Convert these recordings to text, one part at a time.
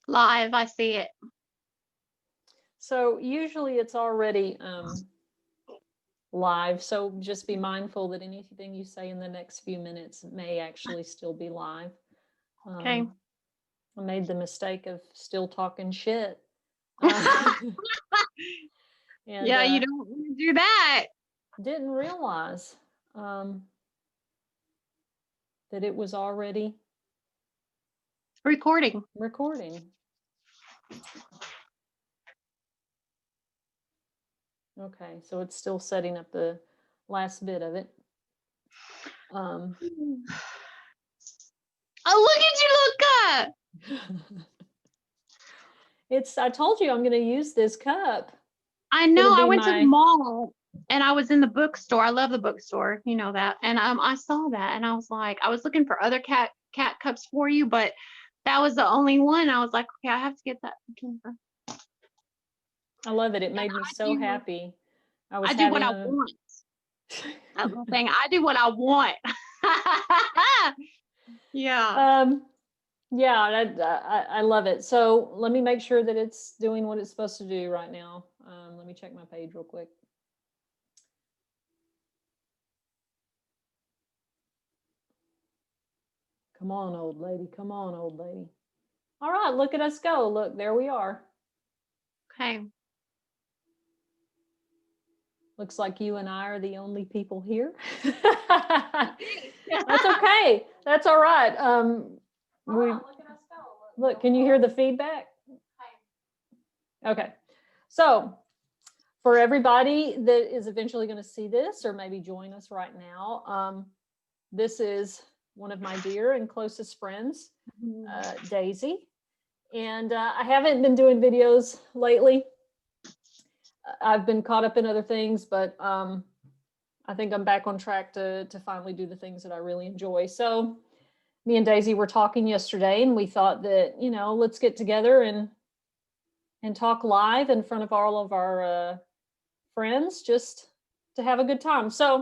Live, I see it. So usually it's already live. So just be mindful that anything you say in the next few minutes may actually still be live. Okay. I made the mistake of still talking shit. And Yeah, you don't want to do that. didn't realize that it was already Recording. recording. Okay, so it's still setting up the last bit of it. Oh, look at you, Luca! I told you I'm going to use this cup. I know. I went to the mall and I was in the bookstore. I love the bookstore, you know that. And I saw that and I was like, I was looking for other cat cups for you, but that was the only one. I was like, okay, I have to get that. I love it. It made me so happy. I do what I want. That's the thing. I do what I want. Yeah. Yeah, I love it. So let me make sure that it's doing what it's supposed to do right now. Let me check my page real quick. Come on, old lady. Come on, old lady. All right, look at us go. Look, there we are. Okay. Looks like you and I are the only people here. That's okay. That's all right. Look, can you hear the feedback? Okay. So for everybody that is eventually going to see this or maybe join us right now, this is one of my dear and closest friends, Daisy. And I haven't been doing videos lately. I've been caught up in other things, but I think I'm back on track to finally do the things that I really enjoy. So me and Daisy were talking yesterday and we thought that, let's get together and talk live in front of all of our friends just to have a good time. So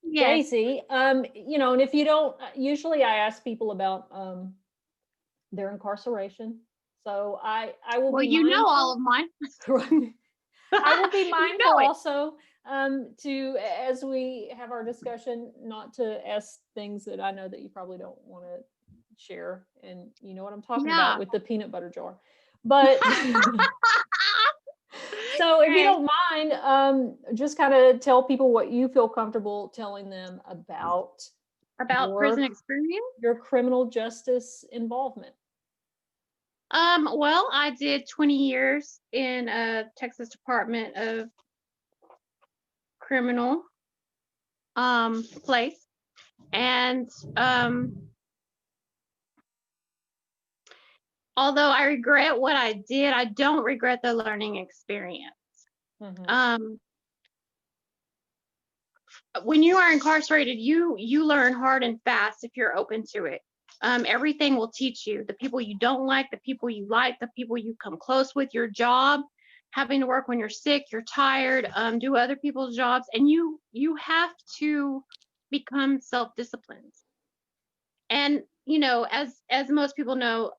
yes. Daisy, and if you don't, usually I ask people about their incarceration. So I will be mindful. Well, you know all of mine. I will be mindful also to, as we have our discussion, not to ask things that I know that you probably don't want to share. And you know what I'm talking about with the peanut butter jar. But so if you don't mind, just kind of tell people what you feel comfortable telling them about prison experience, your criminal justice involvement. Well, I did 20 years in Texas Department of Criminal place, and although I regret what I did, I don't regret the learning experience. Mm-hmm. When you are incarcerated, you learn hard and fast if you're open to it. Everything will teach you. The people you don't like, the people you like, the people you come close with, your job, having to work when you're sick, you're tired, do other people's jobs, and you have to become self-disciplined. And as most people know,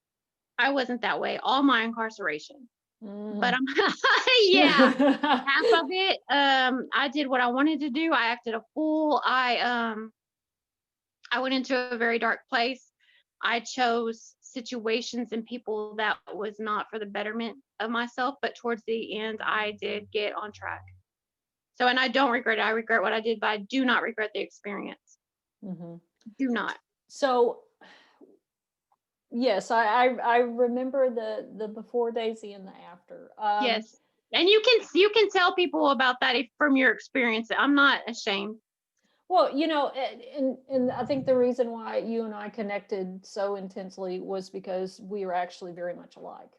I wasn't that way all my incarceration. But yeah, half of it, I did what I wanted to do. I acted a fool. I went into a very dark place. I chose situations and people that was not for the betterment of myself, but towards the end, I did get on track. So, and I don't regret it. I regret what I did, but I do not regret the experience. Mm-hmm. Do not. So, yes, I remember the before Daisy and the after. Yes, and you can tell people about that from your experience. I'm not ashamed. Well, and I think the reason why you and I connected so intensely was because we were actually very much alike.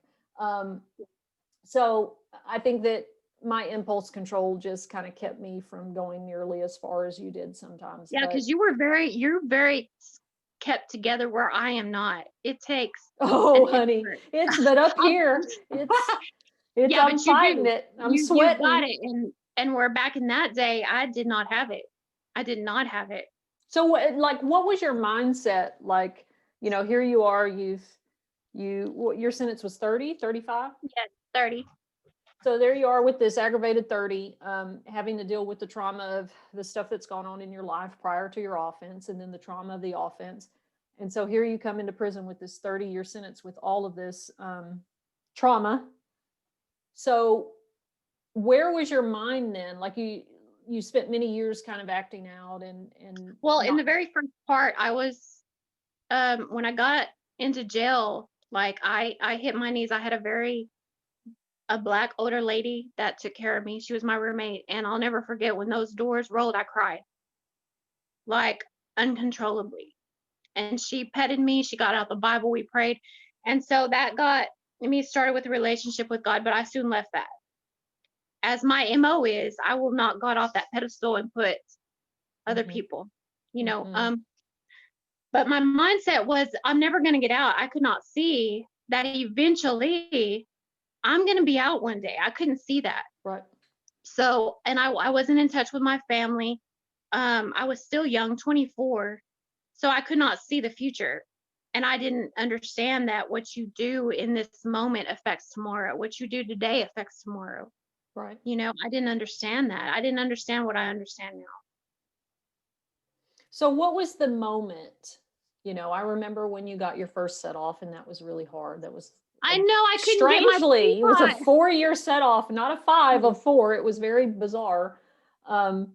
So I think that my impulse control just kind of kept me from going nearly as far as you did sometimes. Yeah, because you're very kept together where I am not. It takes honey, it's but up here it's yeah, I'm fighting it. I'm sweating. You got it, and we're back in that day. I did not have it. I did not have it. So what was your mindset like? Here you are, you've Your sentence was 30, 35? Yes, 30. So there you are with this aggravated 30, having to deal with the trauma of the stuff that's gone on in your life prior to your offense, and then the trauma of the offense. And so here you come into prison with this 30-year sentence with all of this trauma. So where was your mind then? Like you spent many years kind of acting out and Well, in not, the very first part, I was when I got into jail, like I hit my knees. I had a black older lady that took care of me. She was my roommate, and I'll never forget when those doors rolled, I cried like uncontrollably. And she petted me. She got out the Bible. We prayed. And so that got me started with a relationship with God, but I soon left that. As my MO is, I will knock God off that pedestal and put other Mhm. people, you know. Mhm. But my mindset was I'm never going to get out. I could not see that eventually I'm going to be out one day. I couldn't see that. Right. So, and I wasn't in touch with my family. I was still young, 24. So I could not see the future. And I didn't understand that what you do in this moment affects tomorrow. What you do today affects tomorrow. Right. You know, I didn't understand that. I didn't understand what I understand now. So what was the moment? I remember when you got your first set off, and that was really hard. That was I know I couldn't get my feet strangely, it was a on. 4-year set off, not a 5, a 4. It was very bizarre. Um,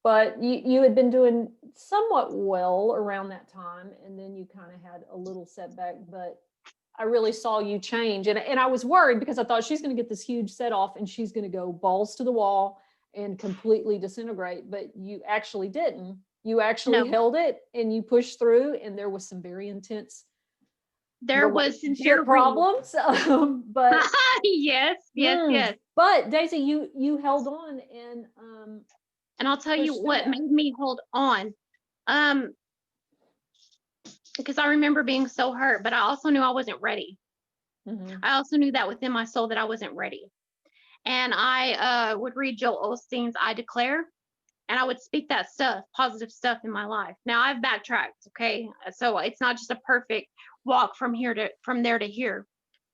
but you had been doing somewhat well around that time, and then you kind of had a little setback, but I really saw you change. And I was worried because I thought she's going to get this huge set off and she's going to go balls to the wall and completely disintegrate. But you actually didn't. You actually No, held it and you pushed through, and there was some very intense there was relationship very, problems. But yes, yes, yes. but Daisy, you held on and And I'll tell you pushed through what that. made me hold on. Um, because I remember being so hurt, but I also knew I wasn't ready. Mm-hmm. I also knew that within my soul that I wasn't ready. And I would read Joel Osteen's I Declare, and I would speak that stuff, positive stuff in my life. Now I've backtracked, okay? So it's not just a perfect walk from there to here.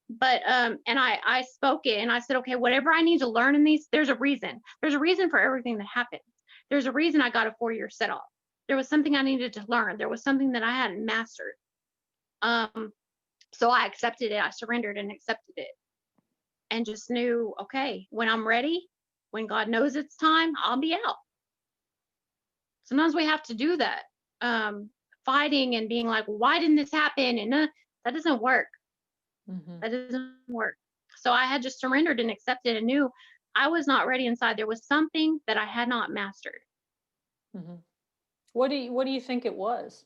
But and I spoke it and I said, okay, whatever I need to learn in these, there's a reason. There's a reason for everything that happens. There's a reason I got a 4-year set off. There was something I needed to learn. There was something that I hadn't mastered. So I accepted it. I surrendered and accepted it, and just knew, okay, when I'm ready, when God knows it's time, I'll be out. Sometimes we have to do that. Fighting and being like, why didn't this happen? And that doesn't work. Mm-hmm. That doesn't work. So I had just surrendered and accepted and knew I was not ready inside. There was something that I had not mastered. Mm-hmm. What do you think it was?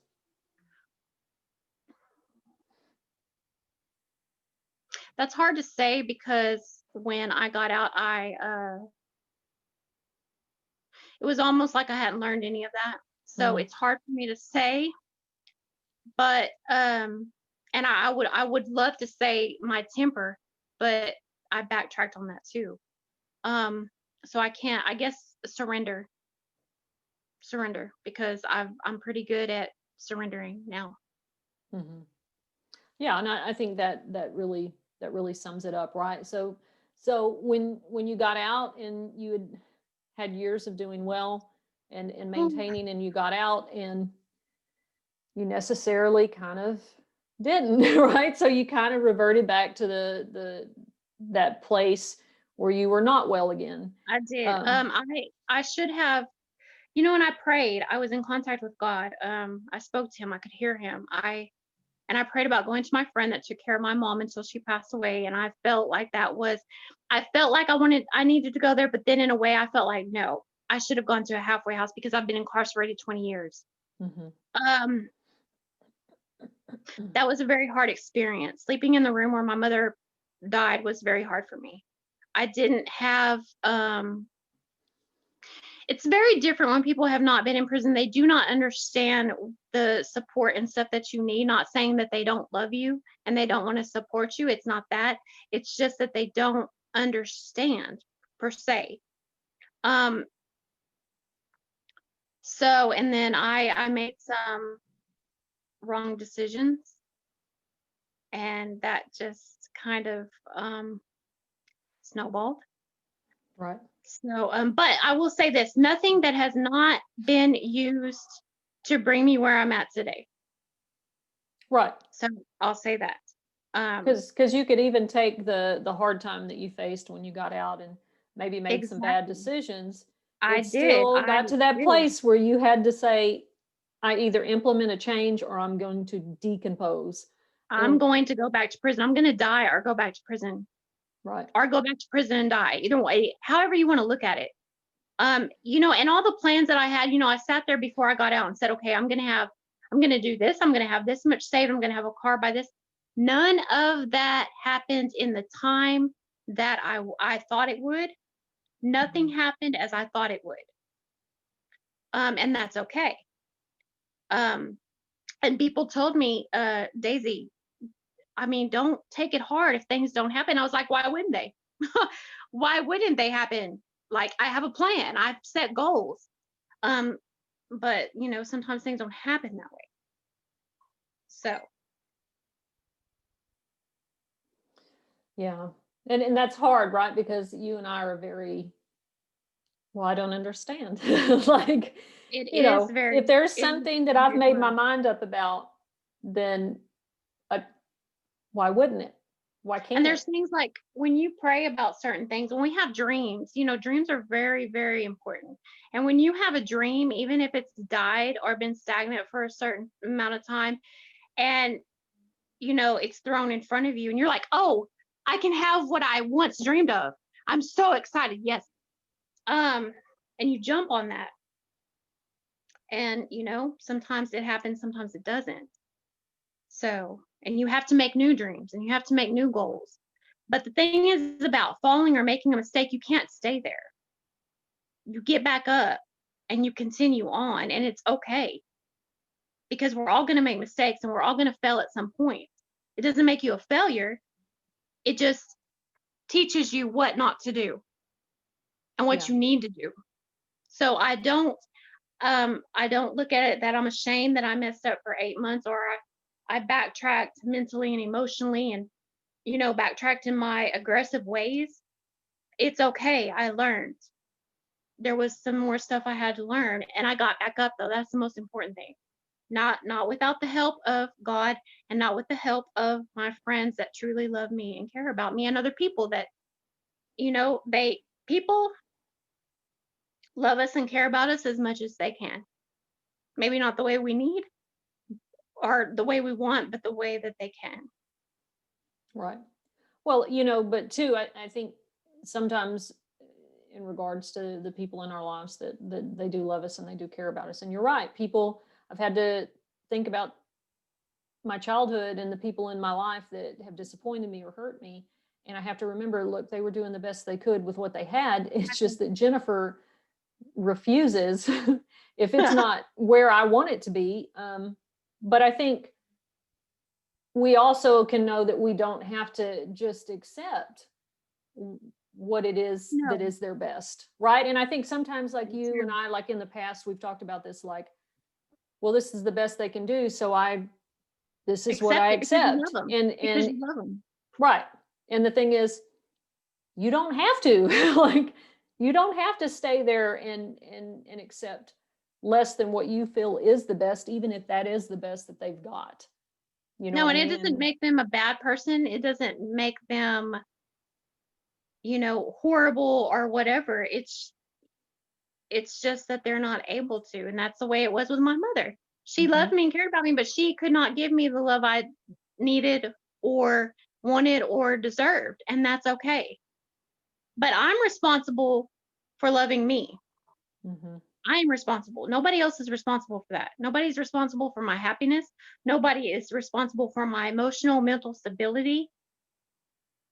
That's hard to say because when I got out, it was almost like I hadn't learned any of that. So Mm-hmm. it's hard for me to say, but and I would love to say my temper, but I backtracked on that too. So I can't, I guess, surrender because I'm pretty good at surrendering now. Mm-hmm. Yeah, and I think that really sums it up, right? So when you got out and you had years of doing well and maintaining, and you got out and you necessarily kind of didn't, right? So you kind of reverted back to the that place where you were not well again. I did. Um, I should have, when I prayed, I was in contact with God. I spoke to him. I could hear him. I prayed about going to my friend that took care of my mom until she passed away. And I felt like I felt like I needed to go there. But then in a way, I felt like, no, I should have gone to a halfway house because I've been incarcerated 20 years. mhm. Um, that was a very hard experience. Sleeping in the room where my mother died was very hard for me. I didn't have, it's very different when people have not been in prison. They do not understand the support and stuff that you need. Not saying that they don't love you and they don't want to support you. It's not that. It's just that they don't understand per se. Um, so, and then I made some wrong decisions, and that just kind of snowballed. Right. So, but I will say this, nothing that has not been used to bring me where I'm at today. Right. So I'll say that. Because you could even take the hard time that you faced when you got out and maybe made some bad Exactly. decisions. I It did. still I got to that did. place where you had to say, I either implement a change or I'm going to decompose. I'm And going to go back to prison. I'm going to die or go back to prison right. or go back to prison and die. Either way, however you want to look at it. You know, and all the plans that I had, you know, I sat there before I got out and said, okay, I'm going to do this. I'm going to have this much saved. I'm going to have a car by this. None of that happened in the time that I thought it would. Nothing happened as I thought it would. And that's okay. Um, and people told me, Daisy, I mean, don't take it hard if things don't happen. I was like, why wouldn't they? Why wouldn't they happen? Like, I have a plan. I've set goals. Um, but you know, sometimes things don't happen that way. So Yeah. And that's hard, right? Because you and I are very, well, I don't understand. Like, it you is know, if very, there's it is something that I've very made my hard. mind up about, then uh, why wouldn't it? Why And can't there's it? things like when you pray about certain things, when we have dreams, you know, dreams are very, very important. And when you have a dream, even if it's died or been stagnant for a certain amount of time, and you know, it's thrown in front of you, and you're like, oh, I can have what I once dreamed of. I'm so excited. Yes. Um, and you jump on that. And you know, sometimes it happens, sometimes it doesn't. So, and you have to make new dreams and you have to make new goals. But the thing is about falling or making a mistake, you can't stay there. You get back up and you continue on, and it's okay because we're all going to make mistakes and we're all going to fail at some point. It doesn't make you a failure, it just teaches you what not to do and what Yeah. you need to do. So I don't look at it that I'm ashamed that I messed up for 8 months, or I backtracked mentally and emotionally and, you know, backtracked in my aggressive ways. It's okay. I learned. There was some more stuff I had to learn, and I got back up though. That's the most important thing. Not without the help of God, and not with the help of my friends that truly love me and care about me, and other people that, you know, people love us and care about us as much as they can. Maybe not the way we need or the way we want, but the way that they can. Right. Well, you know, but too, I think sometimes in regards to the people in our lives that they do love us and they do care about us. And you're right. People, I've had to think about my childhood and the people in my life that have disappointed me or hurt me. And I have to remember, look, they were doing the best they could with what they had. It's just that Jennifer refuses if it's not where I want it to be. But I think we also can know that we don't have to just accept what it is that No, is their best, right? And I think sometimes, like me you and too. I, like in the past, we've talked about this, like, well, this is the best they can do, so this is what Accept I it because you love accept. them. Because And you love them. right. And the thing is, you don't have to like, you don't have to stay there and accept less than what you feel is the best, even if that is the best that they've got. You know No, what I and it mean? doesn't make them a bad person. It doesn't make them, you know, horrible or whatever. It's just that they're not able to. And that's the way it was with my mother. She Mhm. loved me and cared about me, but she could not give me the love I needed or wanted or deserved. And that's okay. But I'm responsible for loving me. Mhm. I am responsible. Nobody else is responsible for that. Nobody's responsible for my happiness. Nobody is responsible for my emotional, mental stability.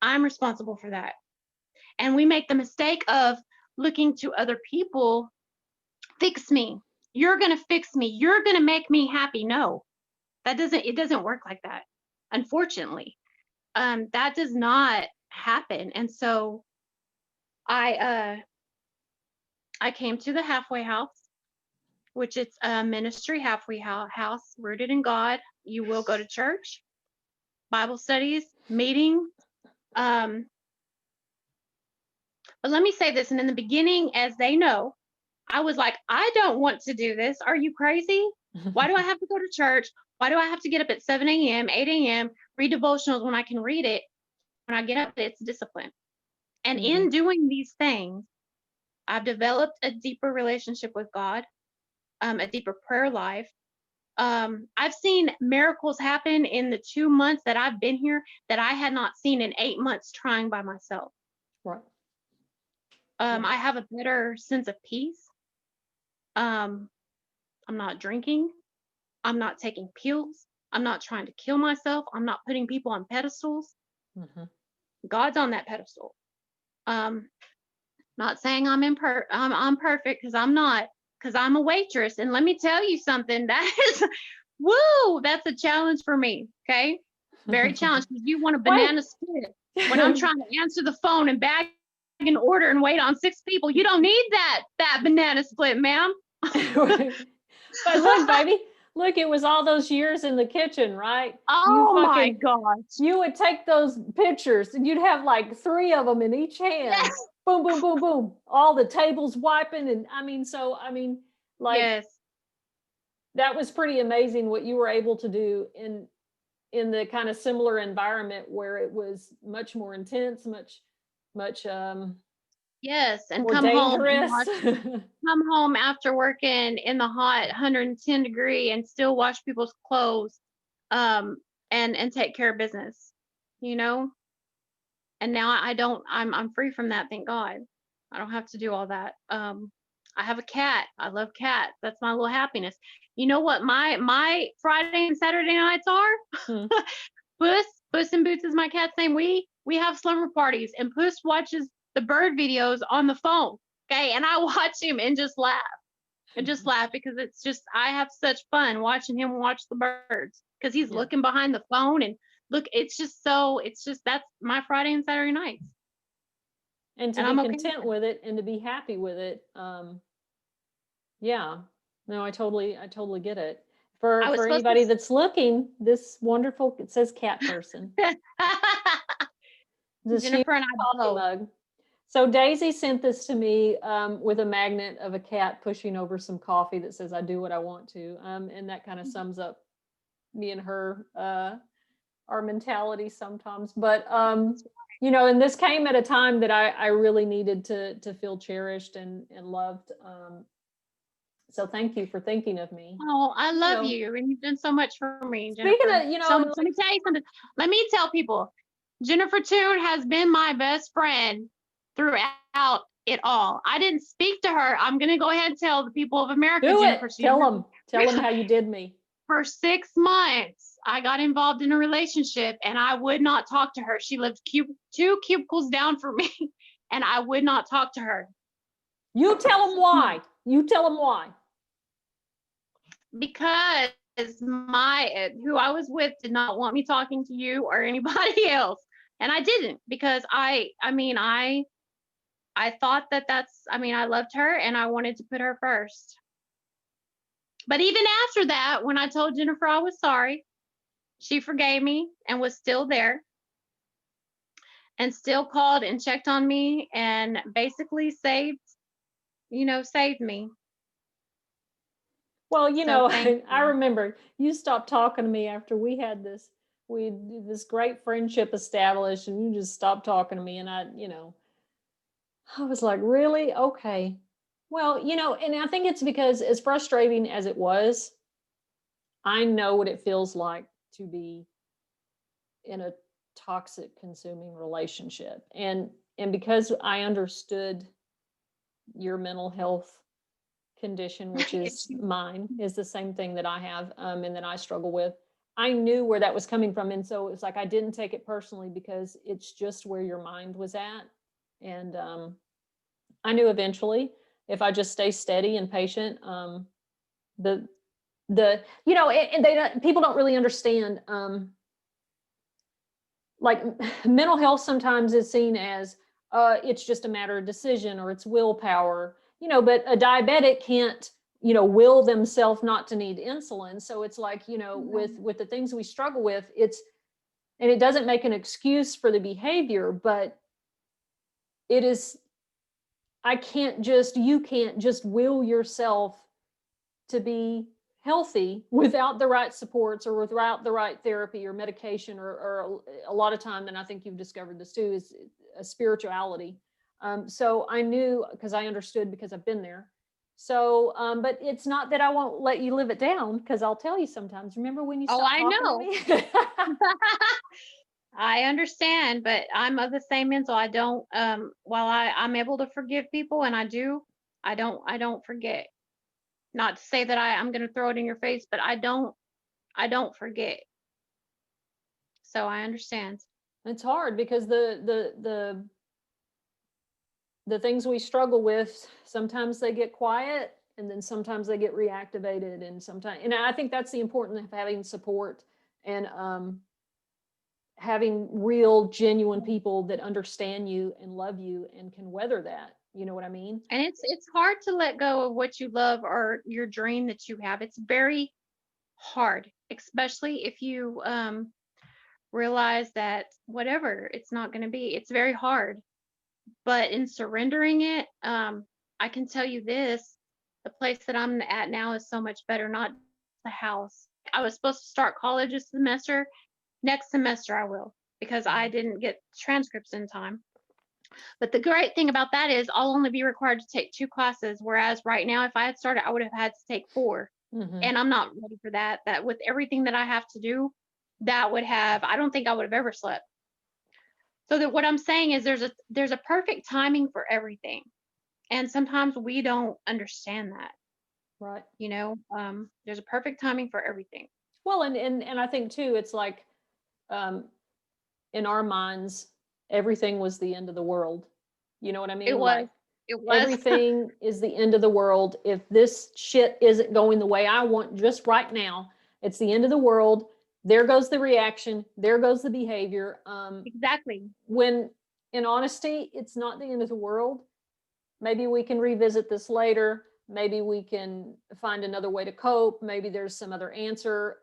I'm responsible for that. And we make the mistake of looking to other people, fix me. You're going to fix me. You're going to make me happy. No, it doesn't work like that. Unfortunately, that does not happen. And so I, uh, I came to the halfway house, which it's a ministry halfway house rooted in God. You will go to church, Bible studies, meeting. But let me say this, and in the beginning, as they know, I was like, I don't want to do this. Are you crazy? Why do I have to go to church? Why do I have to get up at 7 a.m., 8 a.m., read devotionals when I can read it? When I get up, it's discipline. And in doing these things, I've developed a deeper relationship with God, a deeper prayer life. I've seen miracles happen in the 2 months that I've been here that I had not seen in 8 months trying by myself. Right. I have a better sense of peace. I'm not drinking. I'm not taking pills. I'm not trying to kill myself. I'm not putting people on pedestals. God's on that pedestal. Not saying I'm perfect, because I'm not, because I'm a waitress. And let me tell you something, that is, woo, that's a challenge for me. Okay. Very challenged, because you want a banana split when I'm trying to answer the phone and bag an order and wait on 6 people. You don't need that banana split, ma'am. But look, baby, look, it was all those years in the kitchen, right? Oh my gosh. You would take those pictures and you'd have like 3 of them in each hand. Yes. Boom, boom, boom, boom. All the tables wiping. And like, Yes. that was pretty amazing what you were able to do in the kind of similar environment where it was much more intense, much Yes, and more come home and dangerous. come home after working in the hot 110 degree and still wash people's clothes, and take care of business, you know. And now I'm free from that, thank God. I don't have to do all that. I have a cat. I love cats. That's my little happiness. You know what my Friday and Saturday nights are? Puss in Boots is my cat's name. We have slumber parties, and Puss watches the bird videos on the phone. Okay, and I watch him and just laugh. Because it's just, I have such fun watching him watch the birds, because he's looking behind the phone and look. It's just that's my Friday and Saturday nights. And to be content with it and to be happy with it. Yeah, no, I totally get it. For anybody that's looking, this wonderful, it says cat person. Jennifer and I both. Mug. So Daisy sent this to me with a magnet of a cat pushing over some coffee that says, I do what I want to. And that kind of sums up me and her, our mentality sometimes. But, you know, and this came at a time that I really needed to feel cherished and loved. So thank you for thinking of me. Oh, I love you, and you've done so much for me, Jennifer. Speaking of, you know, so let me tell you something. Let me tell people, Jennifer Toon has been my best friend throughout it all. I didn't speak to her. I'm going to go ahead and tell the people of America, Jennifer. Tell them how you did me. For 6 months, I got involved in a relationship, and I would not talk to her. She lived 2 cubicles down from me, and I would not talk to her. You tell them why. You tell them why. Because who I was with did not want me talking to you or anybody else. And I didn't, because I thought I loved her and I wanted to put her first. But even after that, when I told Jennifer I was sorry, she forgave me and was still there and still called and checked on me and basically saved me. Well, you know, I remember you stopped talking to me after we had this great friendship established, and you just stopped talking to me. And I was like, really? Okay. Well, you know, and I think it's because, as frustrating as it was, I know what it feels like to be in a toxic, consuming relationship. And because I understood your mental health condition, which is mine, is the same thing that I have, and that I struggle with. I knew where that was coming from. And so it's like, I didn't take it personally, because it's just where your mind was at. And I knew eventually, if I just stay steady and patient, and people don't really understand, like, mental health sometimes is seen as, it's just a matter of decision, or it's willpower. But a diabetic can't, will themselves not to need insulin. So it's like, with the things we struggle with, And it doesn't make an excuse for the behavior, but it is, you can't just will yourself to be healthy without the right supports or without the right therapy or medication, or a lot of time, and I think you've discovered this too, is a spirituality. So I knew, because I understood, because I've been there. So, but it's not that I won't let you live it down, because I'll tell you sometimes. Remember when you Oh, stopped I talking to know. me? I understand, but I'm of the same mental. I don't, while I'm able to forgive people, and I don't forget. Not to say that I'm going to throw it in your face, but I don't forget. So I understand. It's hard because the things we struggle with, sometimes they get quiet, and then sometimes they get reactivated, and sometimes, and I think that's the importance of having support, and having real, genuine people that understand you and love you and can weather that. You know what I mean? And it's hard to let go of what you love or your dream that you have. It's very hard, especially if you realize that whatever it's not going to be. It's very hard. But in surrendering it, I can tell you this: the place that I'm at now is so much better. Not the house. I was supposed to start college this semester. Next semester I will, because I didn't get transcripts in time. But the great thing about that is I'll only be required to take 2 classes, whereas right now, if I had started, I would have had to take 4. Mm-hmm. And I'm not ready for that. That with everything that I have to do, I don't think I would have ever slept. So that what I'm saying is there's a perfect timing for everything. And sometimes we don't understand that, Right. there's a perfect timing for everything. Well, and I think too, it's like, um, in our minds, everything was the end of the world. You know what I It mean? was, Like, it was. everything is the end of the world. If this shit isn't going the way I want just right now, it's the end of the world. There goes the reaction. There goes the behavior. Exactly. When in honesty, it's not the end of the world. Maybe we can revisit this later. Maybe we can find another way to cope. Maybe there's some other answer.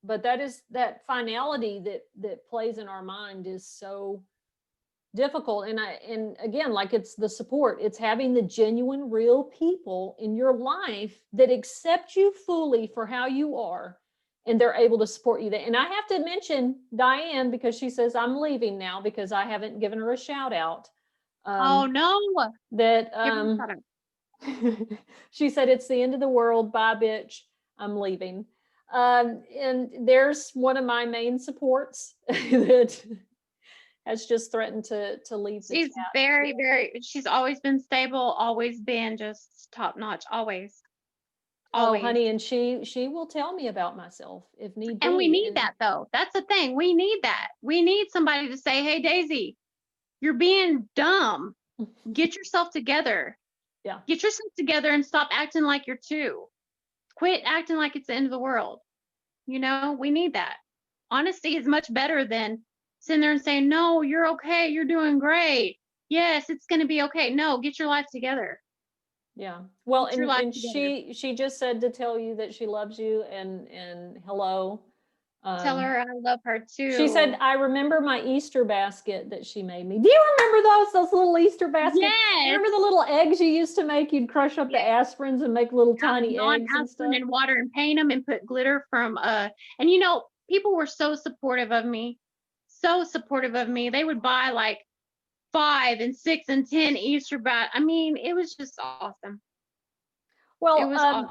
But that finality that plays in our mind is so difficult. And again, like, it's the support. It's having the genuine, real people in your life that accept you fully for how you are, and they're able to support you. And I have to mention Diane, because she says I'm leaving now because I haven't given her a shout out. Oh no. That Give her a shout out. she said, it's the end of the world. Bye, bitch. I'm leaving. And there's one of my main supports that has just threatened to leave the She's chat. very, very, she's always been stable, always been just top notch, always. Oh, Always. honey, and she will tell me about myself if need be. And we need that though. That's the thing. We need that. We need somebody to say, "Hey, Daisy, you're being dumb. Get yourself together. Yeah. Get yourself together and stop acting like you're 2. Quit acting like it's the end of the world." We need that. Honesty is much better than sitting there and saying, "No, you're okay. You're doing great. Yes, it's going to be okay." No, get your life together. Yeah. Well, Get your life and together. she just said to tell you that she loves you, and hello. Tell her I love her She said, too. I remember my Easter basket that she made me. Do you remember those little Easter baskets? Yes. Remember the little eggs you used to make? You'd crush up the aspirins and make little tiny eggs and stuff. Non-aspirin and water and paint them and put glitter from and people were so supportive of me. So supportive of me. They would buy like 5 and 6 and 10 Easter I mean, it was just awesome. Well, It was awesome.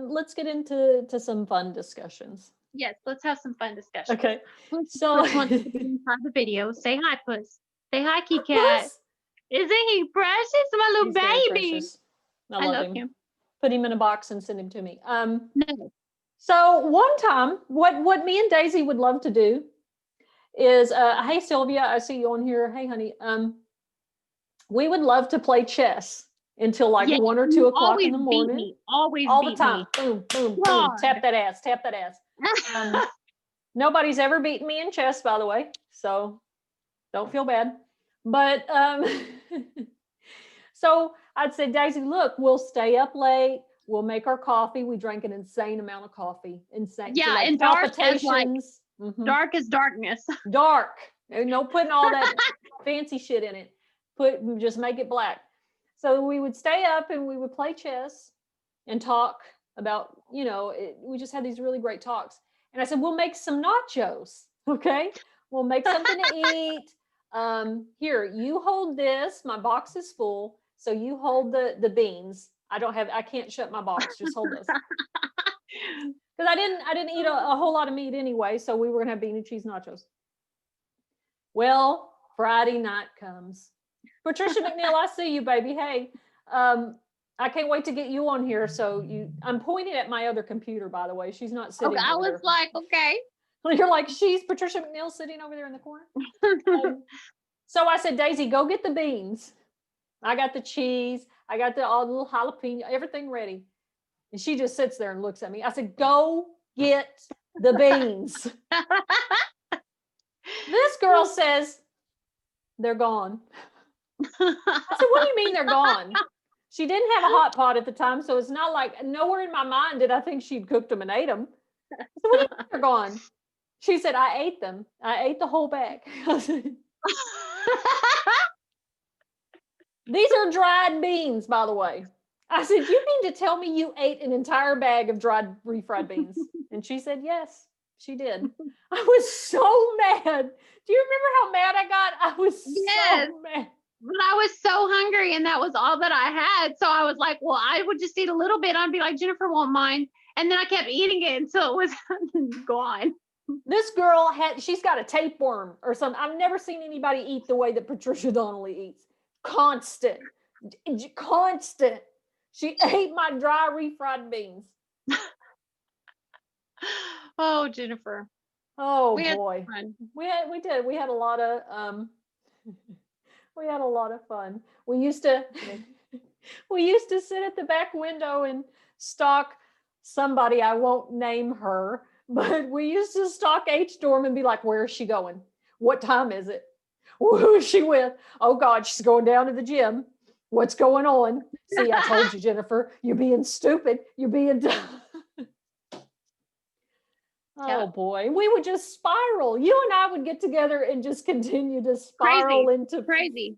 let's get into some fun discussions. Yes, let's have some fun discussions. Okay. Puss So wants to be inside the video. Say hi, Puss. Say hi, Key Cat. Puss. Isn't he precious, my little He's very baby? precious. I love love him. Put him in a box and send him to me. No. So one time, what me and Daisy would love to do is, hey Sylvia, I see you on here. Hey honey, we would love to play chess until like 1 or 2 o'clock in the morning. Always all beat the time. Me. Boom, boom, God. boom. Tap that ass. Tap that ass. Nobody's ever beaten me in chess, by the way, so don't feel bad. But so I'd say, Daisy, look, we'll stay up late. We'll make our coffee. We drank an insane amount of coffee. Insane. Yeah, so like and dark as palpitations. Dark as darkness. Dark. No putting all that fancy shit in it. Just make it black. So we would stay up and we would play chess and talk about, we just had these really great talks. And I said, we'll make some nachos. Okay. We'll make something to eat. Here, you hold this. My box is full. So you hold the beans. I can't shut my box. Just hold this. Because I didn't eat a whole lot of meat anyway. So we were going to have bean and cheese nachos. Well, Friday night comes. Patricia McNeil, I see you, baby. Hey, I can't wait to get you on here. So I'm pointing at my other computer, by the way. She's not sitting Okay, I over was there. like, okay. You're like, she's Patricia McNeil sitting over there in the corner. So I said, Daisy, go get the beans. I got the cheese. I got all the little jalapeno, everything ready. And she just sits there and looks at me. I said, go get the beans. This girl says, they're gone. I said, what do you mean they're gone? She didn't have a hot pot at the time, so it's not like, nowhere in my mind did I think she'd cooked them and ate them. I said, what do you mean they're gone? She said, I ate them. I ate the whole bag. These are dried beans, by the way. I said, you mean to tell me you ate an entire bag of dried refried beans? And she said, yes, she did. I was so mad. Do you remember how mad I got? I was so mad. But I was so hungry and that was all that I had. So I was like, well, I would just eat a little bit. I'd be like, Jennifer won't mind. And then I kept eating it until it was gone. This girl she's got a tapeworm or something. I've never seen anybody eat the way that Patricia Donnelly eats. Constant. She ate my dry refried beans. Oh, Jennifer. Oh boy. We did. We had a lot of fun. We used to sit at the back window and stalk somebody, I won't name her, but we used to stalk H Storm and be like, where is she going? What time is it? Who is she with? Oh God, she's going down to the gym. What's going on? See, I told you, Jennifer, you're being stupid. You're being dumb. Oh boy, we would just spiral. You and I would get together and just continue to spiral into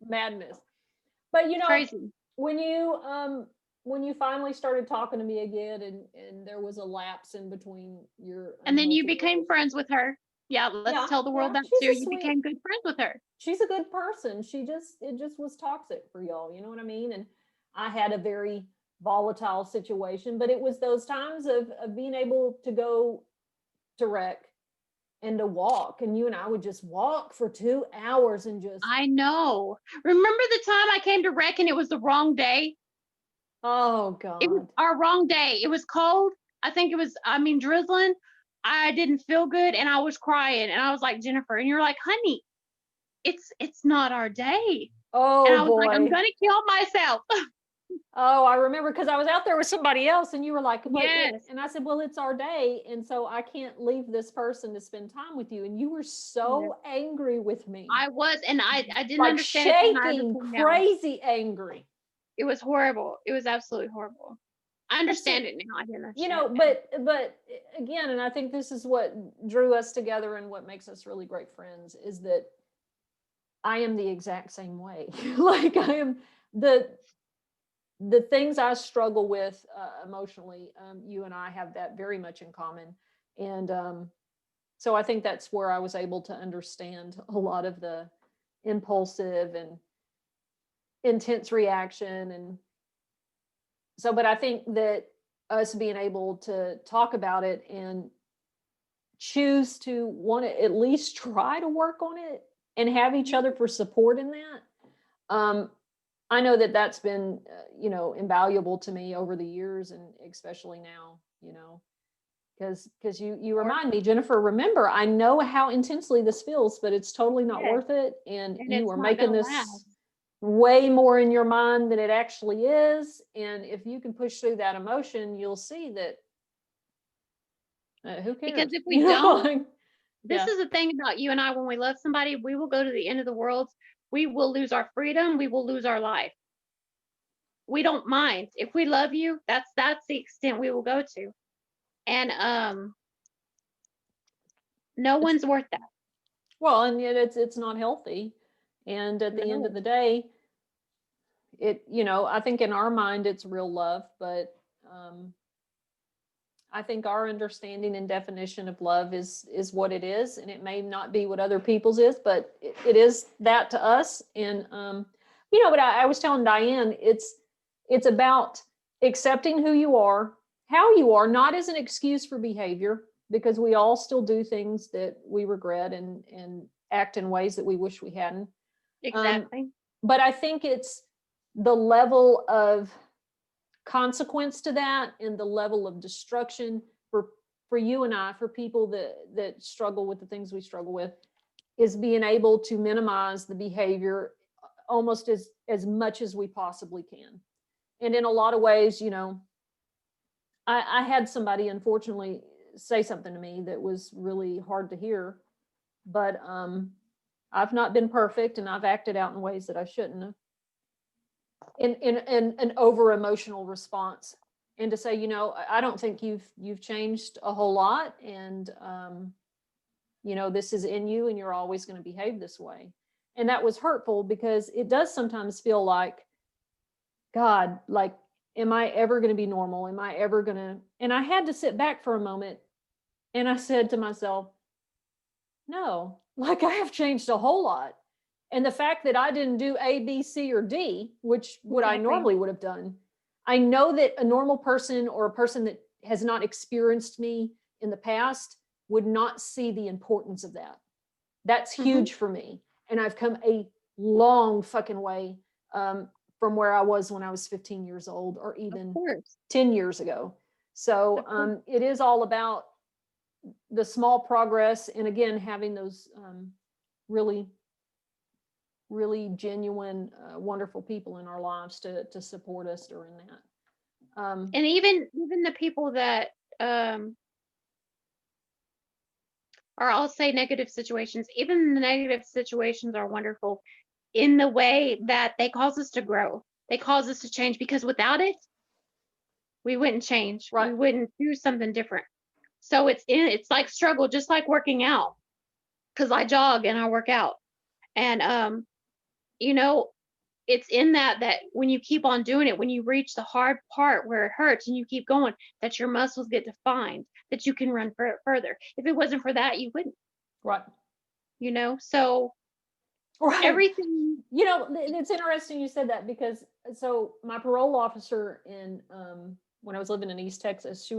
madness. But when you finally started talking to me again and there was a lapse in between and then you became friends with her. Yeah, let's tell the world that too. You became good friends with her. She's a good person. It just was toxic for y'all. You know what I mean? And I had a very volatile situation, but it was those times of being able to go to rec and to walk, and you and I would just walk for 2 hours and just. I know. Remember the time I came to rec and it was the wrong day? Oh God. It was our wrong day. It was cold. I think it was, drizzling. I didn't feel good and I was crying and I was like, Jennifer, and you're like, honey, it's not our day. Oh, and I was boy. like, I'm gonna kill myself. Oh, I remember because I was out there with somebody else and you were like, yes. And I said, well, it's our day. And so I can't leave this person to spend time with you. And you were so angry with me. I was, and I didn't like understand. Shaking, crazy angry. It was horrible. It was absolutely horrible. I understand it now. I didn't understand. But again, and I think this is what drew us together and what makes us really great friends is that I am the exact same way. Like I am the things I struggle with emotionally, you and I have that very much in common. And so I think that's where I was able to understand a lot of the impulsive and intense reaction. And so, but I think that us being able to talk about it and choose to want to at least try to work on it and have each other for support in that, I know that that's been, invaluable to me over the years, and especially now, because you remind me, Jennifer, remember, I know how intensely this feels, but it's totally not worth it. And you are making this way more in your mind than it actually is. And if you can push through that emotion, you'll see that who cares? Because if we don't, this is the thing about you and I, when we love somebody, we will go to the end of the world. We will lose our freedom. We will lose our life. We don't mind. If we love you, that's the extent we will go to. And No one's worth that. Well, and yet it's not healthy. And at the end of No. the day, I think in our mind it's real love, but I think our understanding and definition of love is what it is, and it may not be what other people's is, but it is that to us. And but I was telling Diane, it's about accepting who you are, how you are, not as an excuse for behavior, because we all still do things that we regret and act in ways that we wish we hadn't. Exactly. But I think it's the level of consequence to that and the level of destruction for you and I, for people that struggle with the things we struggle with, is being able to minimize the behavior almost as much as we possibly can. And in a lot of ways, I had somebody unfortunately say something to me that was really hard to hear, but I've not been perfect, and I've acted out in ways that I shouldn't have. In an over emotional response, and to say, I don't think you've changed a whole lot, and this is in you, and you're always going to behave this way. And that was hurtful, because it does sometimes feel like, God, like, am I ever going to be normal? Am I ever going to? And I had to sit back for a moment, and I said to myself, no, like, I have changed a whole lot. And the fact that I didn't do A, B, C, or D, which what I normally would have done, I know that a normal person, or a person that has not experienced me in the past, would not see the importance of that. That's huge for me. And I've come a long fucking way from where I was when I was 15 years old, or even 10 years ago. So it is all about the small progress. And again, having those really genuine, wonderful people in our lives to support us during that. And even the people that or I'll say negative situations, even the negative situations are wonderful in the way that they cause us to grow. They cause us to change, because without it, we wouldn't change. Right. We wouldn't do something different. So it's like struggle, just like working out, because I jog and I work out. And it's in that when you keep on doing it, when you reach the hard part where it hurts and you keep going, that your muscles get defined, that you can run further. If it wasn't for that, you wouldn't. Right. So right. Everything. It's interesting you said that, because so my parole officer when I was living in East Texas,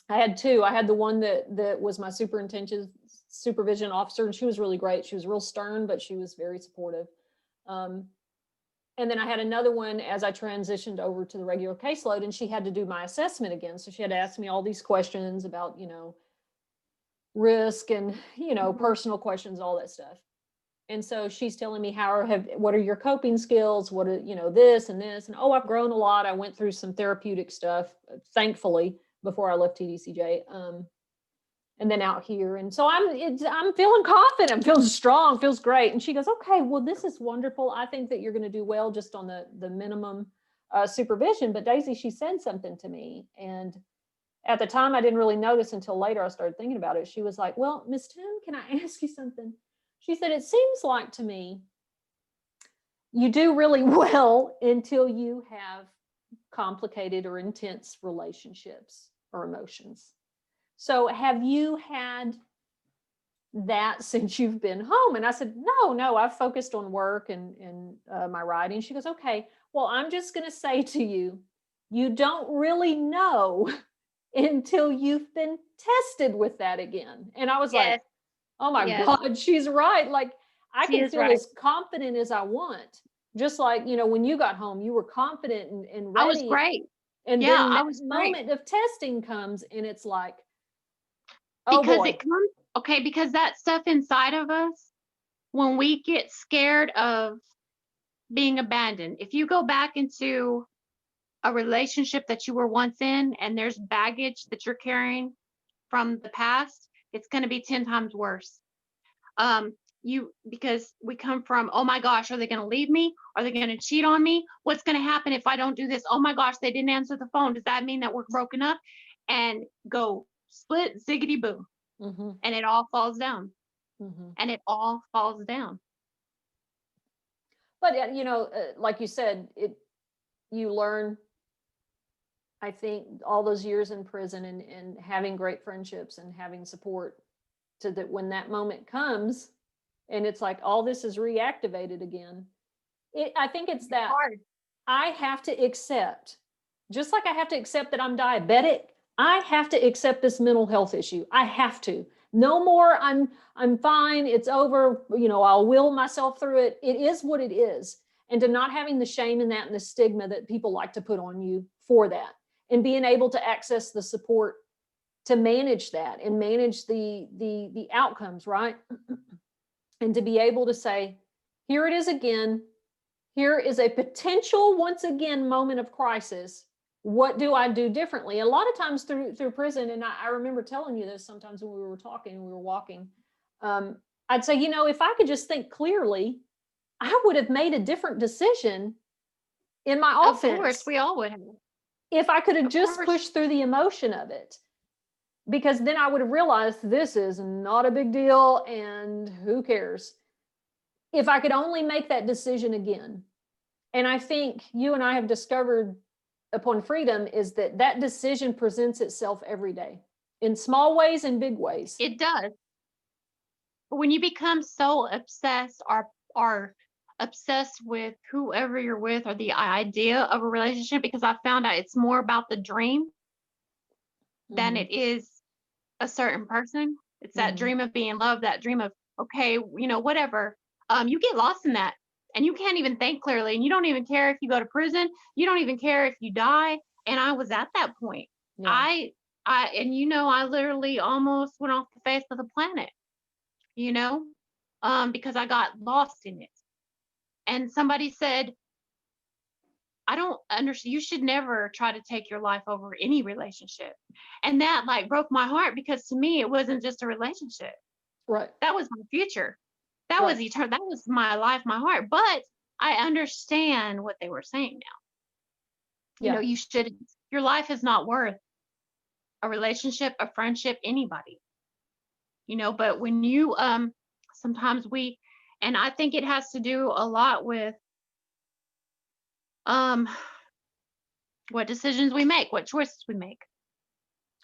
I had two. I had the one that was my supervision officer, and she was really great. She was real stern, but she was very supportive. And then I had another one as I transitioned over to the regular caseload, and she had to do my assessment again. So she had to ask me all these questions about, risk and, personal questions, all that stuff. And so she's telling me what are your coping skills? What are, this and this, and, oh, I've grown a lot. I went through some therapeutic stuff, thankfully, before I left TDCJ. And then out here. And so I'm feeling confident, I'm feeling strong, feels great. And she goes, okay, well, this is wonderful. I think that you're going to do well just on the minimum supervision. But Daisy, she said something to me. And at the time, I didn't really notice until later I started thinking about it. She was like, well, Miss Toon, can I ask you something? She said, it seems like to me, you do really well until you have complicated or intense relationships or emotions. So have you had that since you've been home? And I said, no, I've focused on work and my writing. She goes, okay, well, I'm just going to say to you, you don't really know until you've been tested with that again. And I was like, oh my God, she's right. Like, I can feel as confident as I want. Just like, when you got home, you were confident and ready. I was great. And then that moment of testing comes, and it's like, oh because boy. it comes, because that stuff inside of us, when we get scared of being abandoned, if you go back into a relationship that you were once in and there's baggage that you're carrying from the past, it's going to be 10 times worse. Because we come from, oh my gosh, are they going to leave me? Are they going to cheat on me? What's going to happen if I don't do this? Oh my gosh, they didn't answer the phone. Does that mean that we're broken up? And go split ziggity boom. Mm-hmm. and it all falls down. Mm-hmm. And it all falls down. But like you said, you learn, I think, all those years in prison and having great friendships and having support, so that when that moment comes and it's like all this is reactivated again, I think it's that Hard. I have to accept, just like I have to accept that I'm diabetic, I have to accept this mental health issue. I have to. No more, I'm fine, it's over, I'll will myself through it. It is what it is. And to not having the shame in that and the stigma that people like to put on you for that, and being able to access the support to manage that and manage the outcomes, right? And to be able to say, here it is again. Here is a potential, once again, moment of crisis. What do I do differently? A lot of times through prison, and I remember telling you this sometimes when we were talking, we were walking, I'd say, if I could just think clearly, I would have made a different decision in my Of offense. course, we all would have. If I could have Of just course. pushed through the emotion of it, because then I would have realized this is not a big deal and who cares. If I could only make that decision again. And I think you and I have discovered upon freedom is that decision presents itself every day in small ways and big ways. It does. But when you become so obsessed or obsessed with whoever you're with or the idea of a relationship, because I found out it's more about the dream than Mhm. it is a certain person. It's that Mhm. dream of being loved, that dream of, okay, whatever. You get lost in that and you can't even think clearly, and you don't even care if you go to prison. You don't even care if you die. And I was at that point. Yeah. I literally almost went off the face of the planet, because I got lost in it. And somebody said, I don't understand. You should never try to take your life over any relationship. And that like broke my heart, because to me, it wasn't just a relationship. Right. That was my future. That was Right. eternal. That was my life, my heart. But I understand what they were saying now. Yeah. You shouldn't. Your life is not worth a relationship, a friendship, anybody. But when you sometimes and I think it has to do a lot with what decisions we make, what choices we make.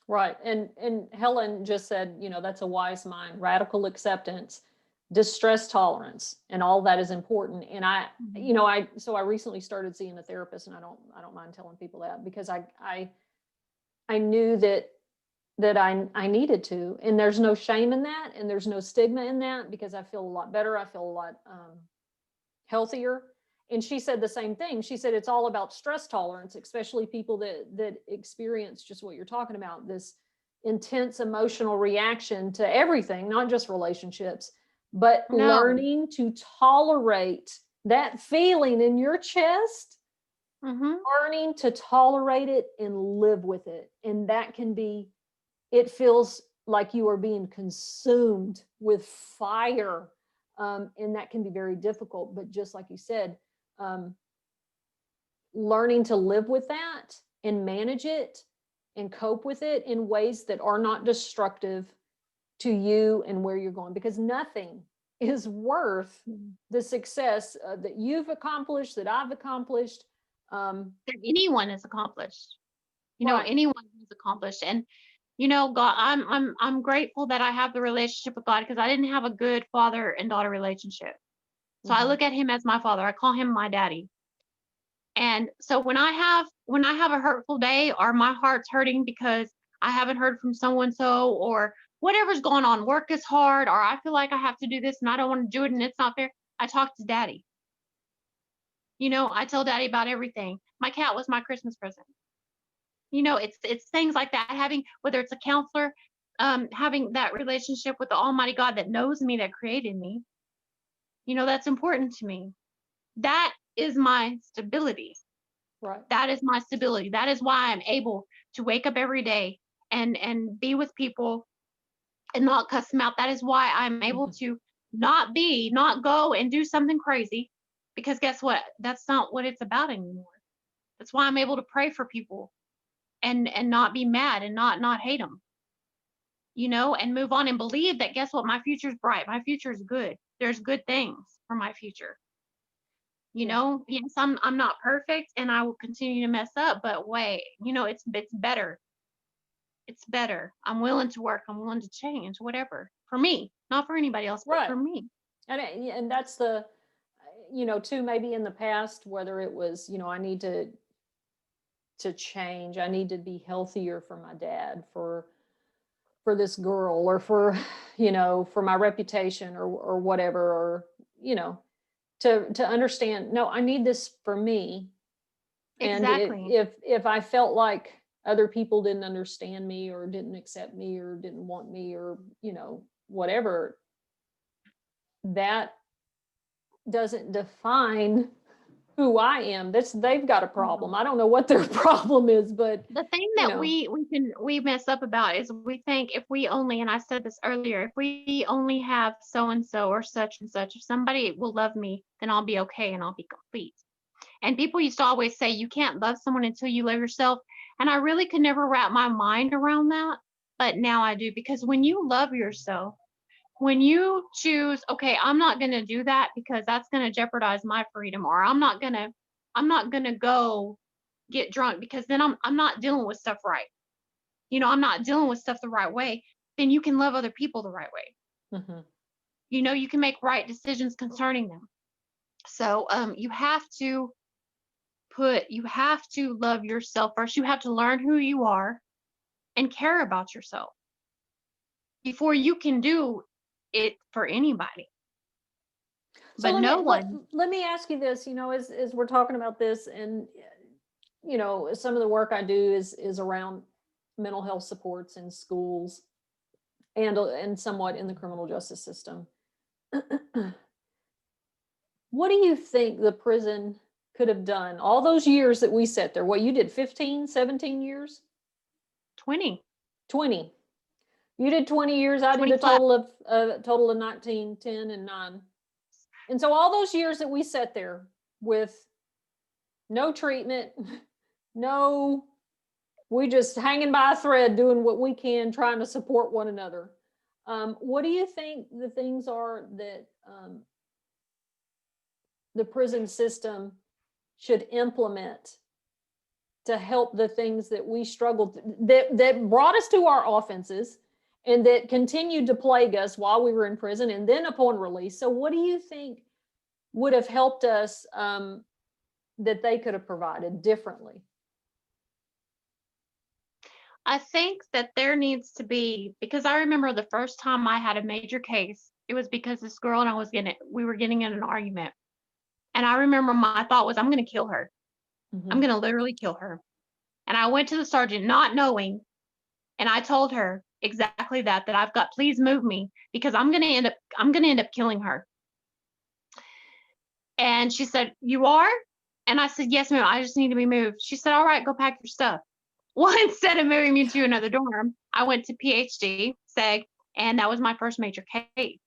Right. And Helen just said, that's a wise mind, radical acceptance, distress tolerance, and all that is important. And I recently started seeing a therapist, and I don't mind telling people that, because I knew that I needed to, and there's no shame in that, and there's no stigma in that, because I feel a lot better. I feel a lot healthier. And she said the same thing. She said it's all about stress tolerance, especially people that experience just what you're talking about, this intense emotional reaction to everything, not just relationships, but No. learning to tolerate that feeling in your chest, learning to tolerate it and live with it. And that can be, it feels like you are being consumed with fire. And that can be very difficult. But just like you said, learning to live with that and manage it and cope with it in ways that are not destructive to you and where you're going, because nothing is worth the success that you've accomplished, that I've accomplished, that anyone has accomplished. Right. Anyone has accomplished. And God, I'm grateful that I have the relationship with God, because I didn't have a good father and daughter relationship. So I look at him as my father. I call him my daddy. And so when I have a hurtful day, or my heart's hurting because I haven't heard from so and so, or whatever's going on, work is hard, or I feel like I have to do this and I don't want to do it and it's not fair, I talk to daddy. I tell daddy about everything. My cat was my Christmas present. It's things like that. Having, whether it's a counselor, having that relationship with the Almighty God that knows me, that created me, that's important to me. That is my stability. Right. That is my stability. That is why I'm able to wake up every day and be with people and not cuss them out. That is why I'm able to not go and do something crazy, because guess what? That's not what it's about anymore. That's why I'm able to pray for people and not be mad and not hate them. and move on and believe that, guess what? My future's bright. My future's good. There's good things for my future. Yes, I'm not perfect and I will continue to mess up, but wait, it's better. It's better. I'm willing to work. I'm willing to change, whatever. For me, not for anybody else, but Right. for me. And that's the, too, maybe in the past, whether it was, I need to change, I need to be healthier for my dad, for this girl, or for, for my reputation, or whatever, or, to understand, no, I need this for me. And Exactly. if I felt like other people didn't understand me, or didn't accept me, or didn't want me, or, whatever, that doesn't define who I am. They've got a problem. I don't know what their problem is, but The thing that we mess up about is we think if we only, and I said this earlier, if we only have so and so or such and such, if somebody will love me, then I'll be okay and I'll be complete. And people used to always say you can't love someone until you love yourself. And I really could never wrap my mind around that. But now I do, because when you love yourself, when you choose, okay, I'm not going to do that because that's going to jeopardize my freedom, or I'm not going to go get drunk because then I'm not dealing with stuff right. I'm not dealing with stuff the right way. Then you can love other people the right way. mm-hmm. You can make right decisions concerning them. So you have to love yourself first. You have to learn who you are and care about yourself before you can do it for anybody. So But no one. let me ask you this, as we're talking about this, and some of the work I do is around mental health supports in schools, and somewhat in the criminal justice system. What do you think the prison could have done all those years that we sat there? What you did, 15, 17 years? 20. 20. You did 20 years. I did a total of 19, 10, and 9. And so all those years that we sat there with no treatment, we just hanging by a thread, doing what we can, trying to support one another. What do you think the things are that the prison system should implement to help the things that we struggled, that brought us to our offenses, and that continued to plague us while we were in prison and then upon release? So what do you think would have helped us, that they could have provided differently? I think that there needs to be, because I remember the first time I had a major case, it was because this girl and we were getting in an argument. And I remember my thought was, I'm going to kill her. Mm-hmm. I'm going to literally kill her. And I went to the sergeant not knowing, and I told her exactly that please move me, because I'm going to end up killing her. And she said, you are? And I said, yes, ma'am, I just need to be moved. She said, all right, go pack your stuff. Well, instead of moving me to another dorm, I went to PhD, SEG, and that was my first major case.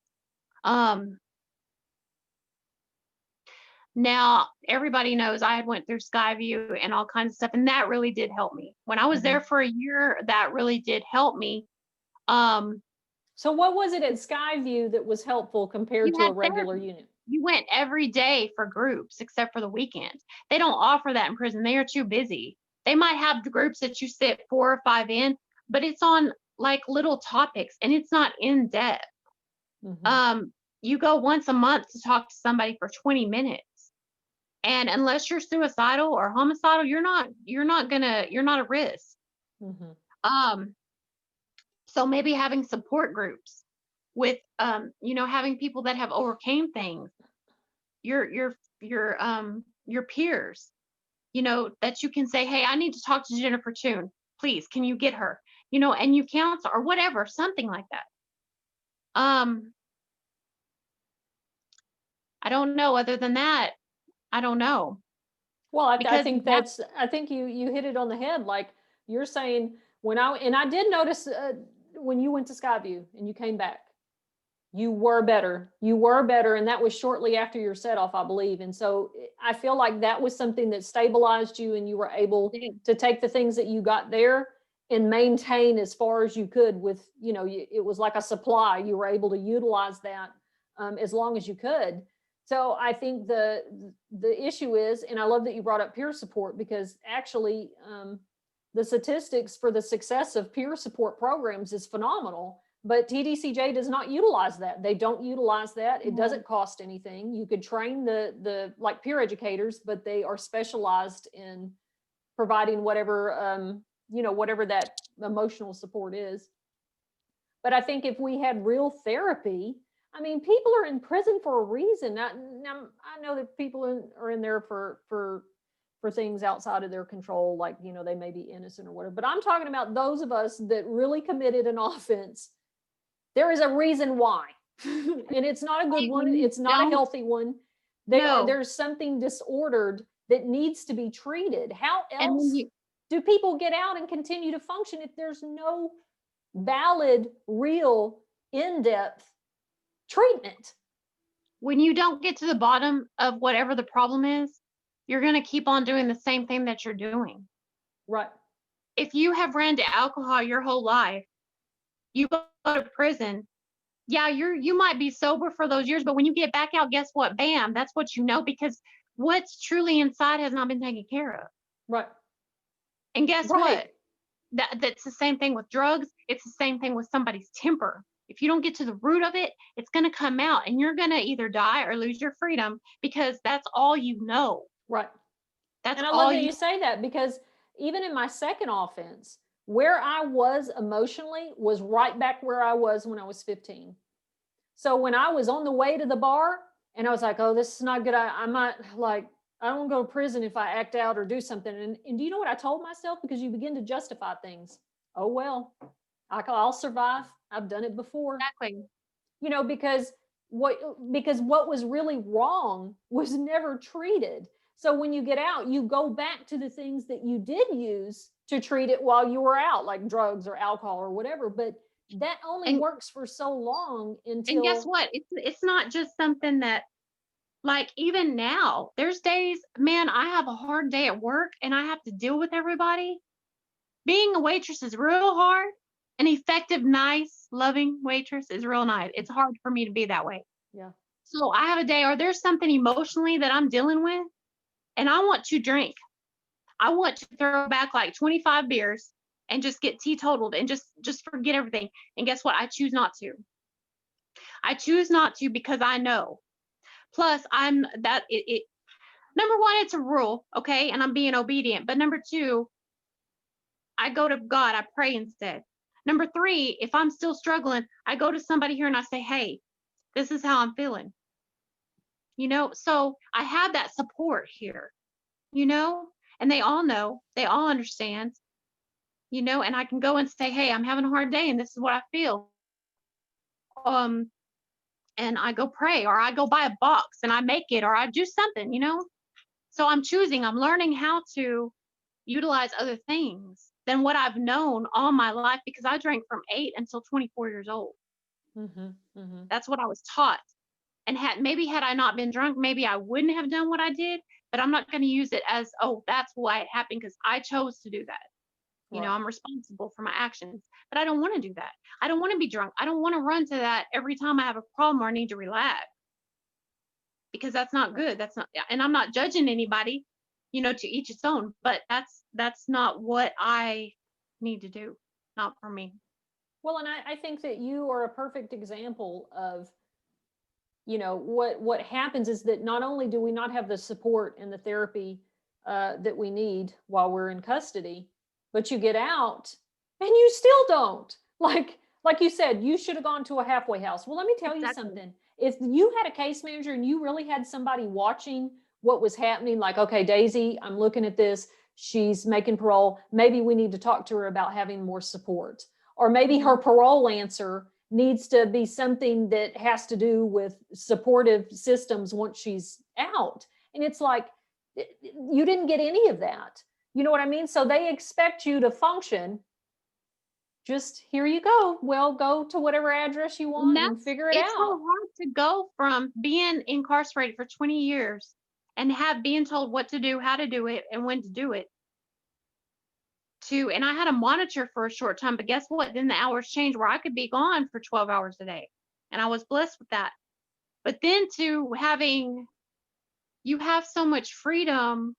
Now, everybody knows I had went through Skyview and all kinds of stuff, and that really did help me. When I was there for a year, that really did help me. So what was it at Skyview that was helpful compared to a regular unit? You went every day for groups except for the weekends. They don't offer that in prison. They are too busy. They might have the groups that you sit 4 or 5 in, but it's on like little topics and it's not in depth. Mm-hmm. You go once a month to talk to somebody for 20 minutes. And unless you're suicidal or homicidal, you're not a risk. Mm-hmm. So maybe having support groups with, having people that have overcame things, your peers, that you can say, hey, I need to talk to Jennifer Toon. Please, can you get her? And you counsel or whatever, something like that. I don't know. Other than that, I don't know. Well, I think you hit it on the head. Like you're saying, I did notice when you went to Skyview and you came back, you were better. And that was shortly after your set off, I believe. And so I feel like that was something that stabilized you, and you were able to take the things that you got there and maintain as far as you could with, it was like a supply. You were able to utilize that as long as you could. So I think the issue is, and I love that you brought up peer support, because actually the statistics for the success of peer support programs is phenomenal. But TDCJ does not utilize that. They don't utilize that. It doesn't cost anything. You could train the like peer educators, but they are specialized in providing whatever whatever that emotional support is. But I think if we had real therapy, I mean, people are in prison for a reason. Now, I know that people are in there for things outside of their control, like, they may be innocent or whatever. But I'm talking about those of us that really committed an offense. There is a reason why, and it's not a good one. It's not a healthy one. There's something disordered that needs to be treated. How else do people get out and continue to function if there's no valid, real, in-depth treatment? When you don't get to the bottom of whatever the problem is, you're going to keep on doing the same thing that you're doing. Right. If you have ran to alcohol your whole life, you go to prison. Yeah, you might be sober for those years, but when you get back out, guess what? Bam, that's what you know, because what's truly inside has not been taken care of. Right. And guess what? That's the same thing with drugs. It's the same thing with somebody's temper. If you don't get to the root of it, it's going to come out, and you're going to either die or lose your freedom, because that's all you know. Right. That's and I all love that you say that, because even in my second offense, where I was emotionally was right back where I was when I was 15. So when I was on the way to the bar and I was like, oh, this is not good. I might, like, I don't go to prison if I act out or do something. And do you know what I told myself? Because you begin to justify things. Oh, well, I'll survive. I've done it before. Exactly. Because what was really wrong was never treated. So when you get out, you go back to the things that you did use to treat it while you were out, like drugs or alcohol or whatever. But that only works for so long until. And guess what? It's not just something that, like, even now, there's days, man, I have a hard day at work and I have to deal with everybody. Being a waitress is real hard. An effective, nice, loving waitress is real nice. It's hard for me to be that way. Yeah. So I have a day, or there's something emotionally that I'm dealing with, and I want to drink. I want to throw back like 25 beers and just get teetotaled and just forget everything. And guess what? I choose not to. I choose not to, because I know. Plus, number one, it's a rule, okay? And I'm being obedient. But number two, I go to God, I pray instead. Number three, if I'm still struggling, I go to somebody here and I say, hey, this is how I'm feeling. So I have that support here, and they all know, they all understand, and I can go and say, hey, I'm having a hard day and this is what I feel. And I go pray, or I go buy a box and I make it, or I do something, So I'm learning how to utilize other things than what I've known all my life, because I drank from 8 until 24 years old. Mm-hmm, mm-hmm. That's what I was taught. And had I not been drunk, maybe I wouldn't have done what I did, but I'm not going to use it as, oh, that's why it happened, because I chose to do that. Right. I'm responsible for my actions, but I don't want to do that. I don't want to be drunk. I don't want to run to that every time I have a problem or I need to relax, because that's not good. That's not, and I'm not judging anybody, to each its own, but that's not what I need to do. Not for me. Well, and I think that you are a perfect example of, what happens is that not only do we not have the support and the therapy that we need while we're in custody, but you get out and you still don't. Like you said, you should have gone to a halfway house. Well, let me tell you something. If you had a case manager and you really had somebody watching what was happening, like, okay, Daisy, I'm looking at this, she's making parole, maybe we need to talk to her about having more support. Or maybe her parole answer needs to be something that has to do with supportive systems once she's out. And it's like, you didn't get any of that. You know what I mean? So they expect you to function. Just, here you go. Well, go to whatever address you want and figure it out. It's so hard to go from being incarcerated for 20 years and being told what to do, how to do it, and when to do it, and I had a monitor for a short time, but guess what? Then the hours changed where I could be gone for 12 hours a day. And I was blessed with that. But then you have so much freedom,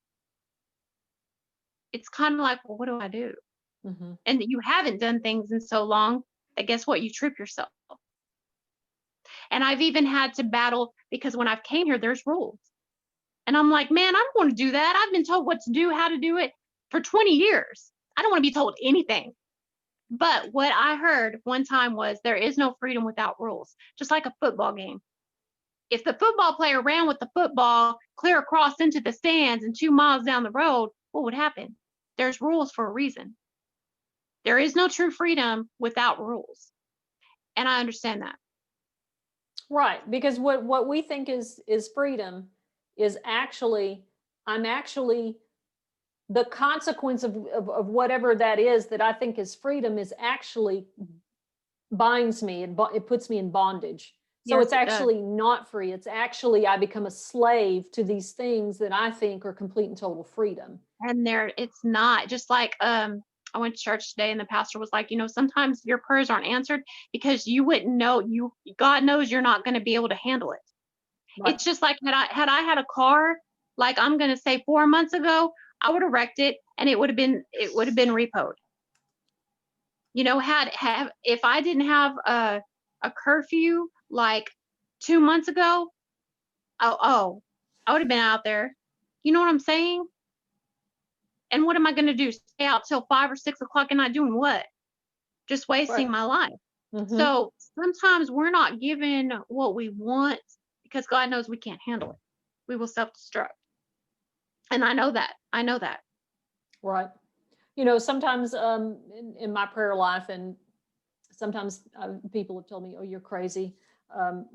it's kind of like, well, what do I do? Mm-hmm. And you haven't done things in so long that guess what? You trip yourself. And I've even had to battle because when I've came here, there's rules. And I'm like, man, I don't want to do that. I've been told what to do, how to do it for 20 years. I don't want to be told anything. But what I heard one time was there is no freedom without rules, just like a football game. If the football player ran with the football clear across into the stands and 2 miles down the road, what would happen? There's rules for a reason. There is no true freedom without rules. And I understand that. Right, because what we think is freedom is actually, I'm actually, the consequence of whatever that is that I think is freedom is actually binds me, it puts me in bondage. So Yes, it's it does. actually not free. It's actually, I become a slave to these things that I think are complete and total freedom. And it's not just like I went to church today and the pastor was like, sometimes your prayers aren't answered because you wouldn't know, God knows you're not going to be able to handle it. Right. It's just like had I had a car, like I'm going to say 4 months ago, I would have wrecked it and it would have been repoed. If I didn't have a curfew like 2 months ago, I would have been out there. You know what I'm saying? And what am I going to do? Stay out till 5 or 6 o'clock and not doing what? Just wasting Right. my life. Mm-hmm. So sometimes we're not given what we want because God knows we can't handle it. We will self-destruct. And I know that. Right. Sometimes in my prayer life, and sometimes people have told me, oh, you're crazy.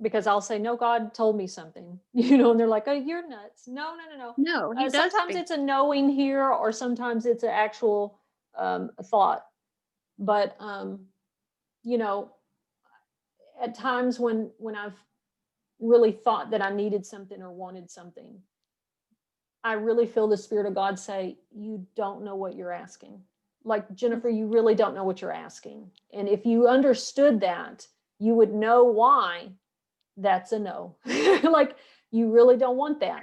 Because I'll say, no, God told me something, and they're like, oh, you're nuts. No, no, no, No, he no. does Sometimes speak. it's a knowing here, or sometimes it's an actual thought. But, at times when I've really thought that I needed something or wanted something, I really feel the Spirit of God say, you don't know what you're asking. Like, Jennifer, you really don't know what you're asking. And if you understood that, you would know why that's a no. Like, you really don't want that.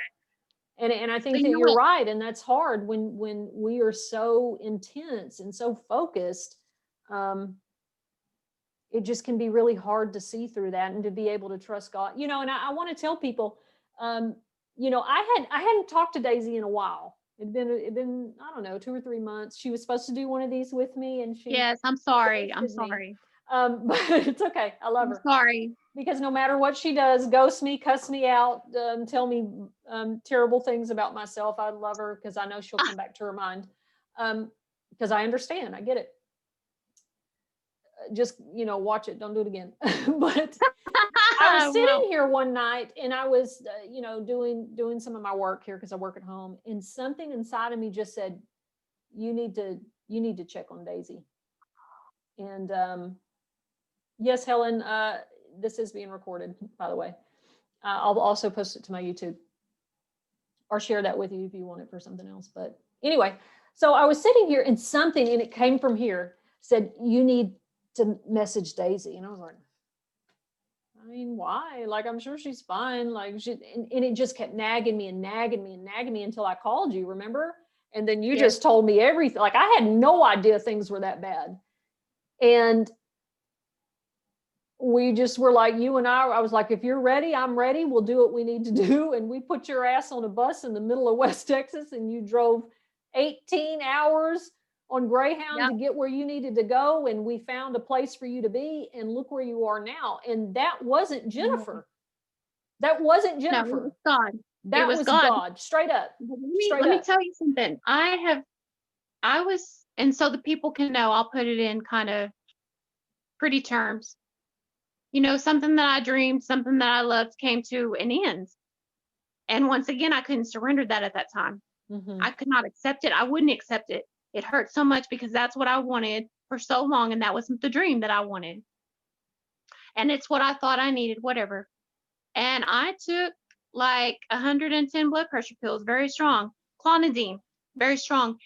And I So think you that know you're what? right. And that's hard when we are so intense and so focused. It just can be really hard to see through that and to be able to trust God. And I want to tell people, I hadn't talked to Daisy in a while. It'd been, I don't know, 2 or 3 months. She was supposed to do one of these with me, and she Yes, I'm sorry. I'm ghosted me. sorry. But it's okay. I love I'm her, sorry. because no matter what she does, ghost me, cuss me out, tell me terrible things about myself, I love her because I know she'll come back to her mind. Because I understand, I get it. Just watch it, don't do it again. But I was sitting Well, here one night and I was doing some of my work here because I work at home, and something inside of me just said, you need to check on Daisy. And yes, Helen, this is being recorded, by the way. I'll also post it to my YouTube or share that with you if you want it for something else. But anyway, so I was sitting here and something, and it came from here, said, you need to message Daisy. And I was like, I mean, why? Like, I'm sure she's fine. Like, and it just kept nagging me and nagging me and nagging me until I called you, remember? And then you yes. just told me everything. Like, I had no idea things were that bad. And we just were like, you and I was like, if you're ready, I'm ready. We'll do what we need to do. And we put your ass on a bus in the middle of West Texas, and you drove 18 hours on Greyhound Yep. to get where you needed to go. And we found a place for you to be, and look where you are now. And that wasn't Jennifer. That wasn't No, it Jennifer. was God. That was was God. God. Straight up. Let me tell you something. And so the people can know, I'll put it in kind of pretty terms. Something that I dreamed, something that I loved came to an end. And once again, I couldn't surrender that at that time. Mm-hmm. I could not accept it. I wouldn't accept it. It hurt so much because that's what I wanted for so long. And that was the dream that I wanted. And it's what I thought I needed, whatever. And I took like 110 blood pressure pills, very strong. Clonidine, very strong.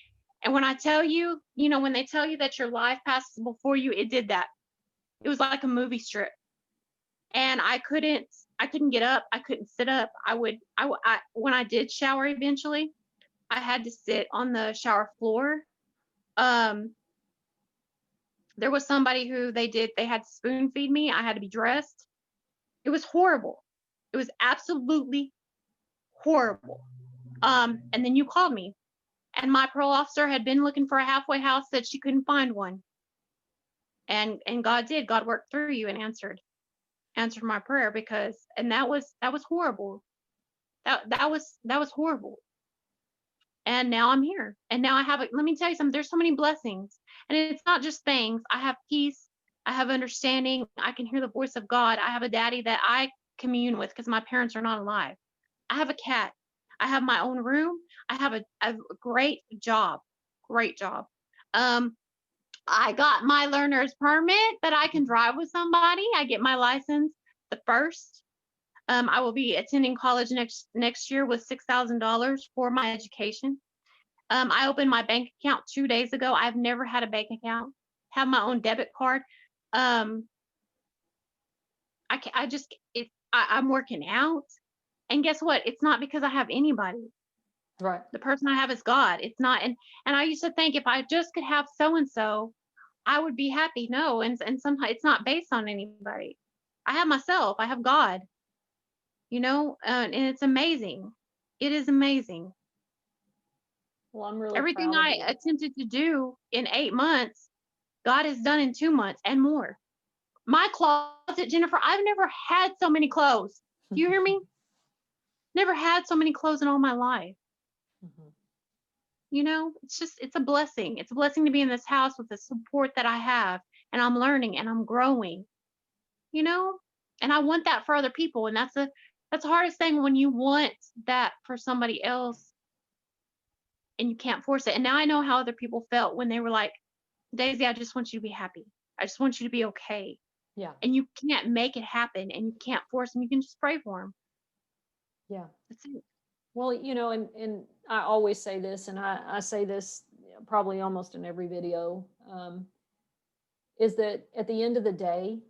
And when I tell you, you know, when they tell you that your life passes before you, it did that. It was like a movie strip. And I couldn't get up. I couldn't sit up. When I did shower eventually, I had to sit on the shower floor. Um, there was somebody who they had to spoon feed me. I had to be dressed. It was horrible. It was absolutely horrible. And then you called me, and my parole officer had been looking for a halfway house, said she couldn't find one. And God did. God worked through you and answered my prayer, because and that was horrible. That was horrible. And now I'm here. And now I have let me tell you something, there's so many blessings. And it's not just things. I have peace, I have understanding, I can hear the voice of God. I have a daddy that I commune with because my parents are not alive. I have a cat. I have my own room. I have a great job. Great job. Um, I got my learner's permit that I can drive with somebody. I get my license the first. I will be attending college next year with $6,000 for my education. I opened my bank account 2 days ago. I've never had a bank account. Have my own debit card. Um, I can, I just it. I'm working out, and guess what? It's not because I have anybody. Right. The person I have is God. It's not, and I used to think if I just could have so and so, I would be happy. No, and sometimes it's not based on anybody. I have myself. I have God. You know, and it's amazing. It is amazing. Well, I'm really Everything proud of I you. attempted to do in 8 months, God has done in 2 months and more. My closet, Jennifer, I've never had so many clothes. Do you hear me? Never had so many clothes in all my life. Mhm. You know, it's a blessing. It's a blessing to be in this house with the support that I have, and I'm learning and I'm growing, you know? And I want that for other people. And that's the hardest thing, when you want that for somebody else and you can't force it. And now I know how other people felt when they were like, Daisy, I just want you to be happy. I just want you to be okay. Yeah. And you can't make it happen, and you can't force them. You can just pray for them. Yeah. That's it. Well, and I always say this, and I say this probably almost in every video, is that at the end of the day,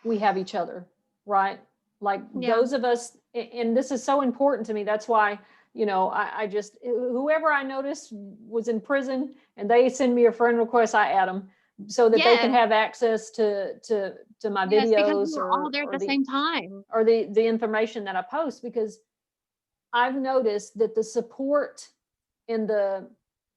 we have each other, right? Like Yeah. those of us, and this is so important to me. That's why, I just, whoever I notice was in prison and they send me a friend request, I add them so that they can Yes. have access to my Yes. Because we videos were all there at the same time. or the information that I post, because I've noticed that the support and the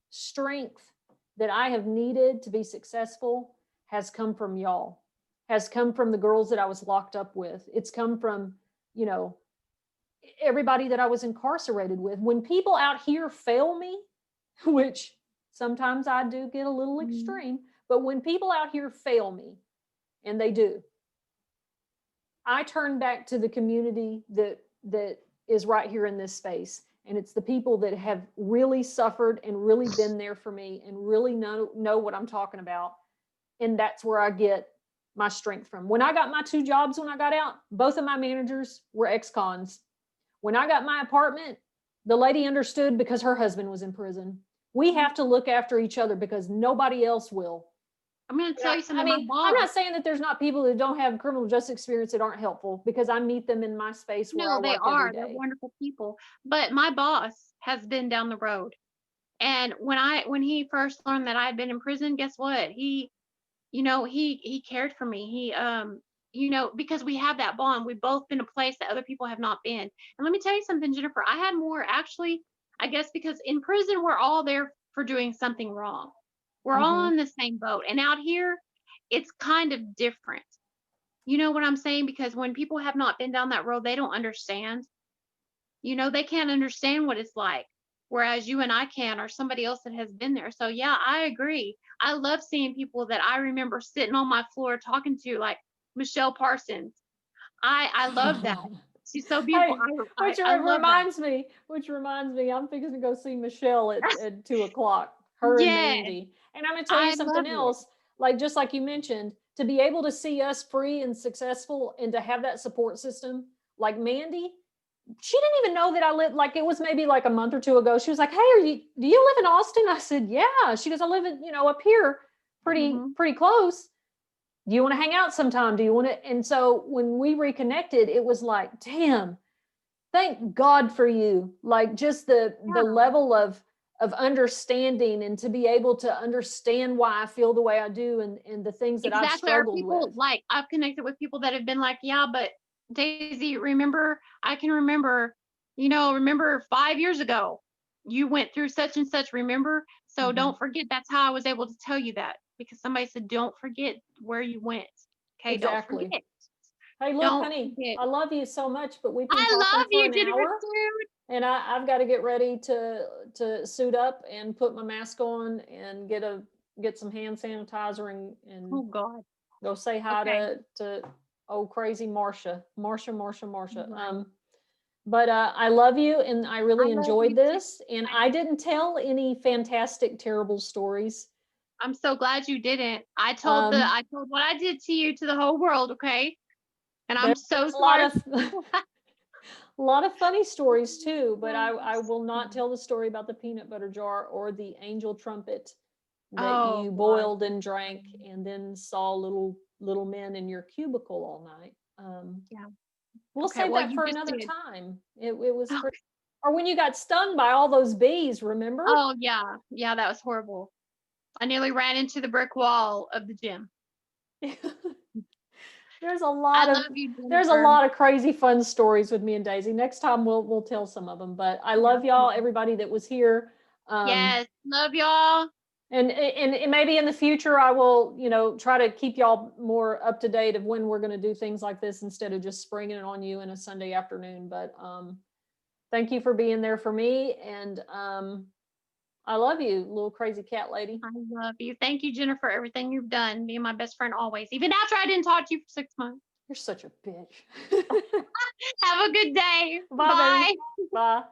strength that I have needed to be successful has come from y'all, has come from the girls that I was locked up with. It's come from, you know, everybody that I was incarcerated with. When people out here fail me, which sometimes I do get a little Mhm. extreme, but when people out here fail me, and they do, I turn back to the community that is right here in this space. And it's the people that have really suffered and really been there for me and really know what I'm talking about. And that's where I get my strength from. When I got my 2 jobs when I got out, both of my managers were ex-cons. When I got my apartment, the lady understood because her husband was in prison. We have to look after each other because nobody else will. I'm going to tell you I something. My mean, I'm boss, not saying that there's not people that don't have criminal justice experience that aren't helpful, because I meet them in my space where I no, they work every are. They're day. wonderful people. But my boss has been down the road. And when he first learned that I had been in prison, guess what? He cared for me. Because we have that bond. We've both been a place that other people have not been. And let me tell you something, Jennifer, I had more actually, I guess, because in prison we're all there for doing something wrong. We're all Mm-hmm. in the same boat. And out here, it's kind of different. You know what I'm saying? Because when people have not been down that road, they don't understand. They can't understand what it's like. Whereas you and I can, or somebody else that has been there. So yeah, I agree. I love seeing people that I remember sitting on my floor talking to, like Michelle Parsons. I love that. She's so beautiful. Hey, I love that. which reminds me, I'm fixing to go see Michelle at 2 o'clock, her and Yes, Mandy. And I'm going to tell you I something love it. else, like, just like you mentioned, to be able to see us free and successful and to have that support system, like Mandy, she didn't even know that I lived, like, it was maybe like a month or two ago. She was like, "Hey, do you live in Austin?" I said, "Yeah." She goes, "I live in, up here, Mhm. pretty close. Do you want to hang out sometime? Do you want to?" And so when we reconnected, it was like, damn, thank God for you. Like, just the Yeah, level of understanding, and to be able to understand why I feel the way I do, and the things that I've exactly. Our struggled people, with. like, I've connected with people that have been like, yeah, but Daisy, remember, I can remember, remember 5 years ago, you went through such and such, remember? So Mhm. don't forget, that's how I was able to tell you that, because somebody said, don't forget where you went. Okay, don't Exactly. forget. Hey, look, Don't honey, forget. I love you so much, but we've been I talking love for you, an Jennifer hour, Toon. and I've got to get ready to suit up and put my mask on and get some hand sanitizer, and Oh God. go say hi Okay. to old crazy Marsha. Right. But I love you, and I I really love enjoyed you too. this. And I I didn't tell any fantastic, terrible stories. I'm so glad you didn't. Um, I told what I did to you to the whole world, okay? And I'm so there's a lot sorry. of a lot of funny stories too, but I will not tell the story about the peanut butter jar or the angel trumpet that Oh you God. boiled and drank, and then saw little men in your cubicle all night. Yeah. We'll Okay. save Well, that you for just another did. time. It was Oh, pretty. Or when you got stung by all those bees, remember? oh yeah. Yeah, that was horrible. I nearly ran into the brick wall of the gym. there's a I lot of love you, there's a Jennifer. lot of crazy fun stories with me and Daisy. Next time we'll tell some of them. But I Yeah. love y'all, everybody that was here. Um, Yes. Love y'all. and maybe in the future I will, try to keep y'all more up to date of when we're going to do things like this, instead of just springing it on you in a Sunday afternoon. But thank you for being there for me, and I love you, little crazy cat lady. I love you. Thank you, Jennifer, for everything you've done. Being my best friend always, even after I didn't talk to you for 6 months. You're such a bitch. Have a good day. Bye, baby. Bye. Bye.